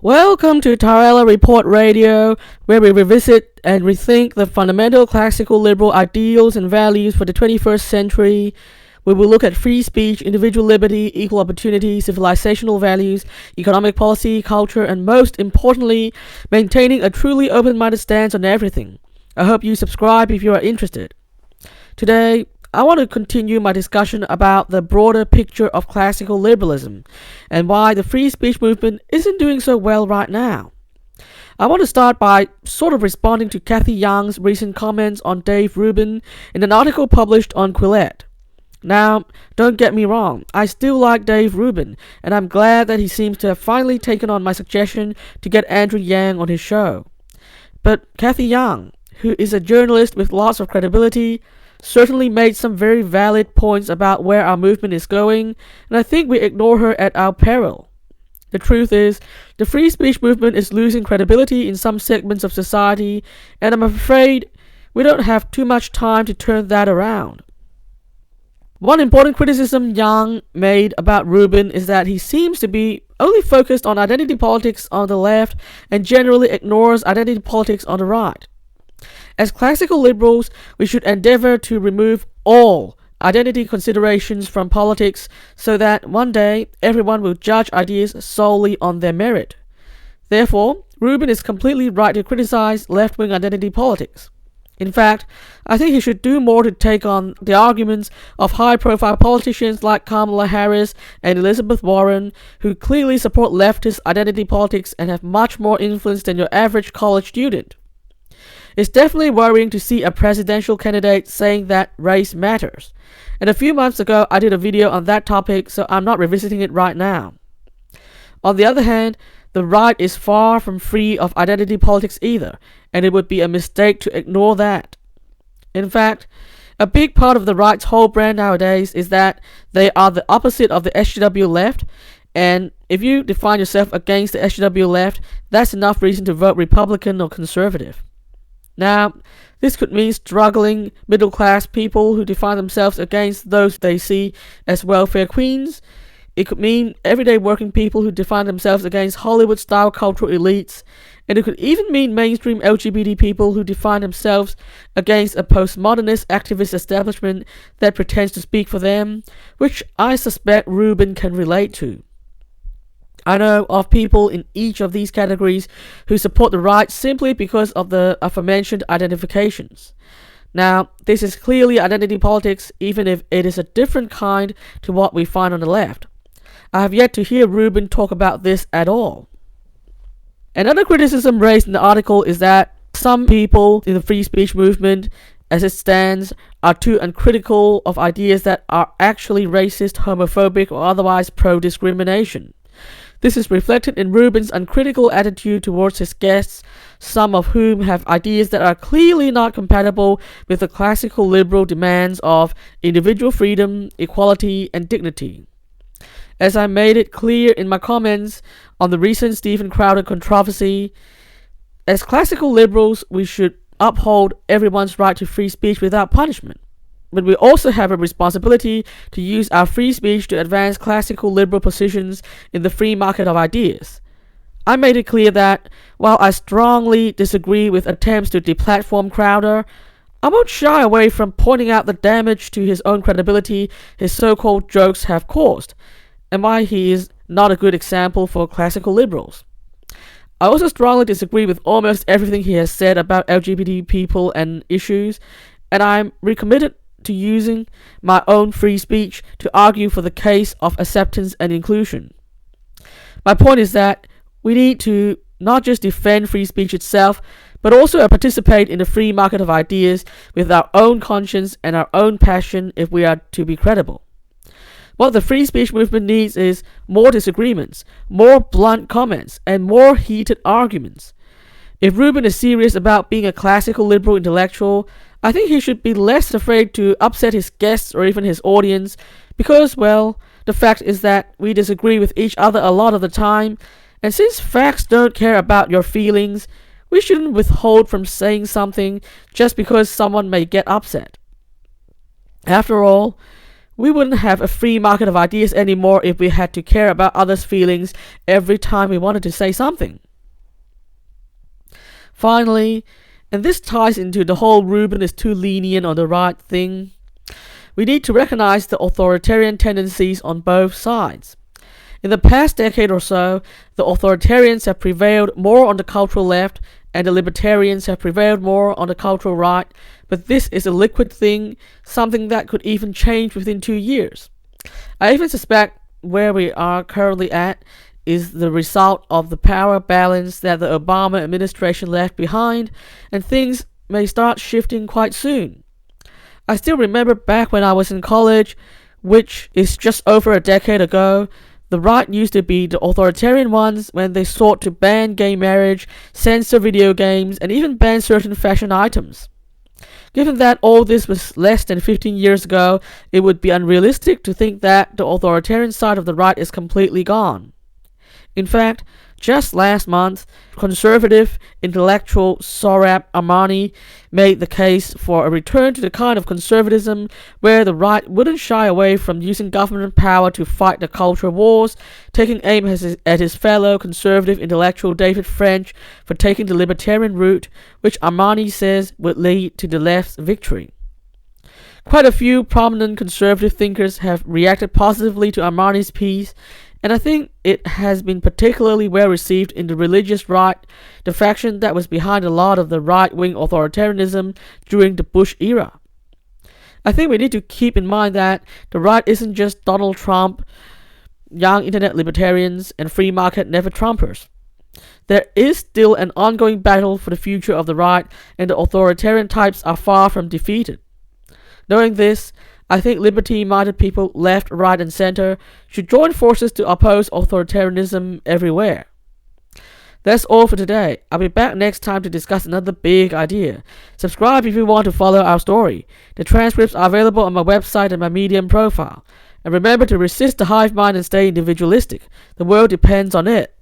Welcome to TaraElla Report Radio, where we revisit and rethink the fundamental classical liberal ideals and values for the 21st century. We will look at free speech, individual liberty, equal opportunity, civilizational values, economic policy, culture, and most importantly, maintaining a truly open-minded stance on everything. I hope you subscribe if you are interested. Today, I want to continue my discussion about the broader picture of classical liberalism and why the free speech movement isn't doing so well right now. I want to start by sort of responding to Cathy Young's recent comments on Dave Rubin in an article published on Quilette. Now, don't get me wrong, I still like Dave Rubin, and I'm glad that he seems to have finally taken on my suggestion to get Andrew Yang on his show. But Cathy Young, who is a journalist with lots of credibility, certainly made some very valid points about where our movement is going, and I think we ignore her at our peril. The truth is, the free speech movement is losing credibility in some segments of society, and I'm afraid we don't have too much time to turn that around. One important criticism Young made about Rubin is that he seems to be only focused on identity politics on the left and generally ignores identity politics on the right. As classical liberals, we should endeavor to remove all identity considerations from politics so that one day everyone will judge ideas solely on their merit. Therefore, Rubin is completely right to criticize left-wing identity politics. In fact, I think he should do more to take on the arguments of high-profile politicians like Kamala Harris and Elizabeth Warren, who clearly support leftist identity politics and have much more influence than your average college student. It's definitely worrying to see a presidential candidate saying that race matters. And a few months ago, I did a video on that topic, so I'm not revisiting it right now. On the other hand, the right is far from free of identity politics either, and it would be a mistake to ignore that. In fact, a big part of the right's whole brand nowadays is that they are the opposite of the SJW left, and if you define yourself against the SJW left, that's enough reason to vote Republican or conservative. Now, this could mean struggling middle-class people who define themselves against those they see as welfare queens. It could mean everyday working people who define themselves against Hollywood-style cultural elites. And it could even mean mainstream LGBT people who define themselves against a postmodernist activist establishment that pretends to speak for them, which I suspect Rubin can relate to. I know of people in each of these categories who support the right simply because of the aforementioned identifications. Now, this is clearly identity politics, even if it is a different kind to what we find on the left. I have yet to hear Rubin talk about this at all. Another criticism raised in the article is that some people in the free speech movement, as it stands, are too uncritical of ideas that are actually racist, homophobic, or otherwise pro-discrimination. This is reflected in Rubin's uncritical attitude towards his guests, some of whom have ideas that are clearly not compatible with the classical liberal demands of individual freedom, equality, and dignity. As I made it clear in my comments on the recent Stephen Crowder controversy, as classical liberals, we should uphold everyone's right to free speech without punishment. But we also have a responsibility to use our free speech to advance classical liberal positions in the free market of ideas. I made it clear that, while I strongly disagree with attempts to deplatform Crowder, I won't shy away from pointing out the damage to his own credibility his so-called jokes have caused, and why he is not a good example for classical liberals. I also strongly disagree with almost everything he has said about LGBT people and issues, and I'm recommitted to using my own free speech to argue for the case of acceptance and inclusion. My point is that we need to not just defend free speech itself, but also participate in the free market of ideas with our own conscience and our own passion if we are to be credible. What the free speech movement needs is more disagreements, more blunt comments, and more heated arguments. If Rubin is serious about being a classical liberal intellectual, I think he should be less afraid to upset his guests or even his audience because, well, the fact is that we disagree with each other a lot of the time, and since facts don't care about your feelings, we shouldn't withhold from saying something just because someone may get upset. After all, We wouldn't have a free market of ideas anymore if we had to care about others' feelings every time we wanted to say something. Finally, and this ties into the whole Rubin is too lenient on the right thing, we need to recognize the authoritarian tendencies on both sides. In the past decade or so, the authoritarians have prevailed more on the cultural left and the libertarians have prevailed more on the cultural right, but this is a liquid thing, something that could even change within 2 years. I even suspect where we are currently at is the result of the power balance that the Obama administration left behind, and things may start shifting quite soon. I still remember back when I was in college, which is just over a decade ago, the right used to be the authoritarian ones when they sought to ban gay marriage, censor video games, and even ban certain fashion items. Given that all this was less than 15 years ago, it would be unrealistic to think that the authoritarian side of the right is completely gone. In fact, just last month, conservative intellectual Sohrab Ahmadi made the case for a return to the kind of conservatism where the right wouldn't shy away from using government power to fight the culture wars, taking aim at his fellow conservative intellectual David French for taking the libertarian route, which Ahmadi says would lead to the left's victory. Quite a few prominent conservative thinkers have reacted positively to Ahmadi's piece, and I think it has been particularly well received in the religious right, the faction that was behind a lot of the right-wing authoritarianism during the Bush era. I think we need to keep in mind that the right isn't just Donald Trump, young internet libertarians, and free market never-Trumpers. There is still an ongoing battle for the future of the right, and the authoritarian types are far from defeated. Knowing this, I think liberty-minded people, left, right, and center, should join forces to oppose authoritarianism everywhere. That's all for today. I'll be back next time to discuss another big idea. Subscribe if you want to follow our story. The transcripts are available on my website and my Medium profile. And remember to resist the hive mind and stay individualistic. The world depends on it.